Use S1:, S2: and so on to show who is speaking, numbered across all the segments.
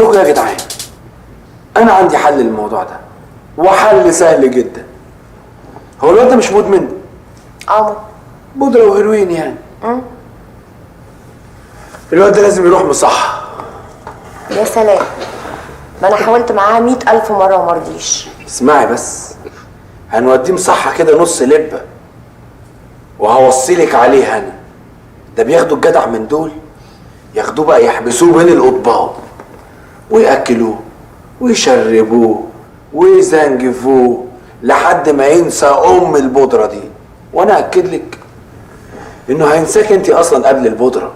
S1: لكم يا جدعان، انا عندي حل للموضوع ده، وحل سهل جدا. هو الواد ده مش مدمن؟ بودرة وهيروين يعني. الواد ده لازم يروح مصحة.
S2: يا سلام، ما انا حاولت معاها 100,000 مرة ومرضيش.
S1: اسمعي بس، هنوديه مصحة كده نص لبة، وهوصيلك عليه انا. ده بياخدوا الجدع من دول، ياخدوه بقى يحبسوه بين القضبان ويأكلوه ويشربوه ويزنجفوه لحد ما ينسى البودرة دي. وانا اكد لك انه هينساك انت اصلا قبل البودرة،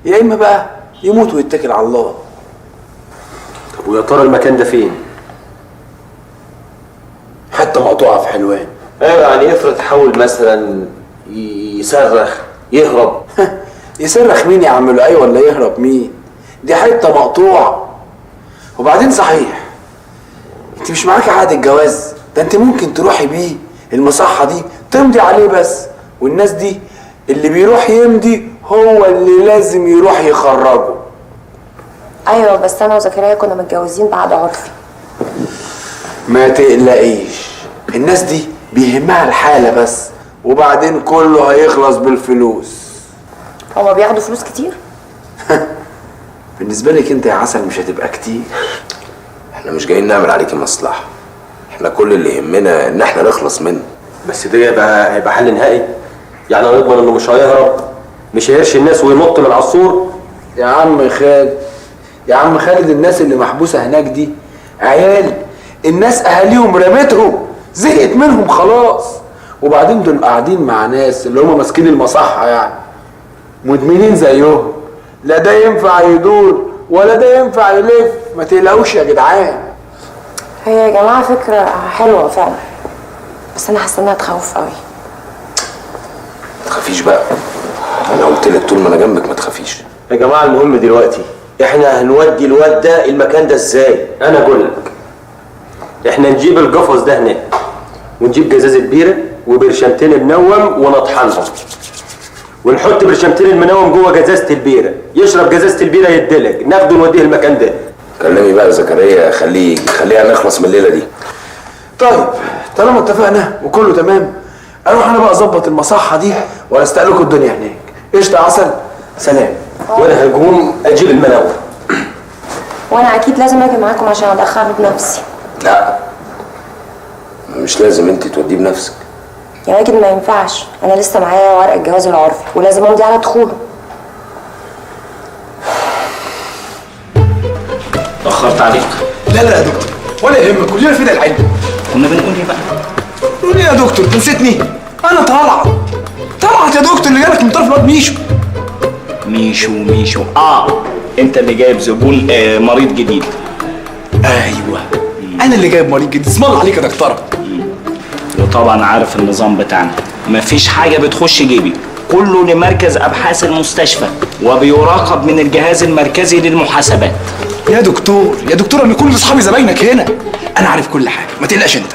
S1: يا اما بقى يموت ويتكل على الله.
S3: طب ويا ترى المكان ده فين؟
S1: حتة مقطوعة في حلوان.
S3: ايوه، يعني افرض حاول مثلا يصرخ يهرب.
S1: يصرخ مين يا عم لؤي ولا يهرب مين؟ دي حتة مقطوعة. وبعدين صحيح، انت مش معاكي عقد الجواز ده؟ انت ممكن تروحي بيه المصحة دي تمضي عليه بس، والناس دي اللي بيروح يمضي هو اللي لازم يروح يخرجه.
S2: ايوه بس انا وزكريا كنا متجوزين بعد عرفي.
S1: ما تقلقيش، الناس دي بيهمها الحالة بس، وبعدين كله هيخلص بالفلوس.
S2: هما بياخدوا فلوس كتير؟
S1: بالنسبة لك انت يا عسل مش هتبقى كتير.
S4: احنا مش جايين نعمل عليكي مصلحة، احنا كل اللي يهمنا ان احنا نخلص منه.
S3: بس ده هيبقى حل نهائي؟ يعني هنضمن انه مش هيهرب، مش هيرشي الناس وينط من على السور؟
S1: يا عم خالد، يا عم خالد، الناس اللي محبوسة هناك دي عيال، الناس اهاليهم رمتهم، زهقت منهم خلاص. وبعدين دول قاعدين مع ناس اللي هم ماسكين المصحة يعني مدمنين زيهم، لا ده ينفع يدور ولا ده ينفع يلف. ما تقلقوش يا جدعان.
S2: هي يا جماعة فكرة حلوة فعلا، بس انا حاسة انها تخوف قوي.
S4: ما تخافيش بقى، انا قلت لك طول ما انا جنبك ما تخافيش.
S3: يا جماعة المهم دلوقتي احنا هنودي الواد ده المكان ده ازاي؟ انا اقول لك، احنا نجيب القفص ده هناك، ونجيب جزازة بيرة وبرشمتين منوم ونطحنهم، ونحط برشمتين المنوم جوه جزازة البيرة، يشرب جزازة البيرة يدلك، ناخده نوديه المكان ده.
S4: كلمي بقى زكريا، خليها نخلص من الليلة دي.
S1: طيب طالما اتفقنا وكله تمام، اروح انا بقى اظبط المصحة دي واستقلكوا الدنيا هناك. قشطة يا عسل، سلام.
S3: وانا هقوم اجيب المنوم.
S2: وانا اكيد لازم اجي معاكم عشان ادخله بنفسي.
S4: لا مش لازم انت توديه بنفسك
S2: يا راجل، ما ينفعش، انا لسه معايا ورق الجواز العرفي ولازم امضي على دخوله.
S5: اتأخرت عليك.
S1: لا لا يا دكتور، ولا يهمك، كلنا فينا العلم.
S5: كنا بنقول ايه بقى؟
S1: قول ايه يا دكتور؟ نسيتني؟ انا طلعت يا دكتور اللي جالك من طرف الواد ميشو.
S5: ميشو انت اللي جايب زبون مريض جديد.
S1: ايوه انا اللي جايب مريض جديد. اسم الله عليك يا دكتوره.
S5: وطبعا عارف النظام بتاعنا، مفيش حاجه بتخش جيبي، كله لمركز ابحاث المستشفى وبيراقب من الجهاز المركزي للمحاسبات.
S1: يا دكتور انا كل اصحابي زباينك هنا، انا عارف كل حاجه، ما تقلقش انت.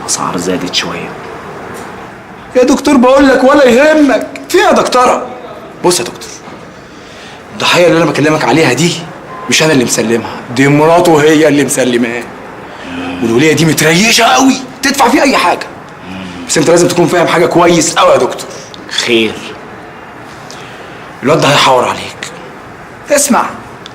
S5: الاسعار زادت شويه
S1: يا دكتور، بقول لك ولا يهمك. في يا دكتوره، بص يا دكتور، الضحيه اللي انا بكلمك عليها دي مش انا اللي مسلمها، دي مراته هي اللي مسلماها. والوليه دي متريشه قوي، تدفع فيه اي حاجه. بس انت لازم تكون فاهم حاجه كويس قوي يا دكتور.
S5: خير؟
S1: الواد ده هيحاور عليك. اسمع،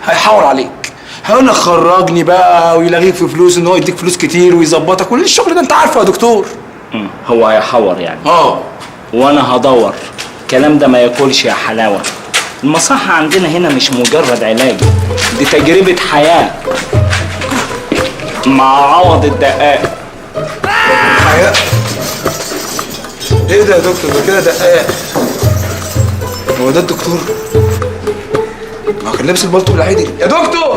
S1: هيحاور عليك، هيقول لك خرجني بقى ويلغيك في فلوس، ان هو يديك فلوس كتير ويظبطك كل الشغل ده انت عارفه يا دكتور.
S5: هو هيحور يعني؟ وانا هدور. الكلام ده ما ياكلش يا حلاوه. المصحة عندنا هنا مش مجرد علاج، دي تجربة حياة مع عوض الدقاق.
S1: حياة؟ ايه ده يا دكتور؟ ده كده دقاق. هو ده الدكتور؟ ما كان لابس البلطو بالعادي. يا دكتور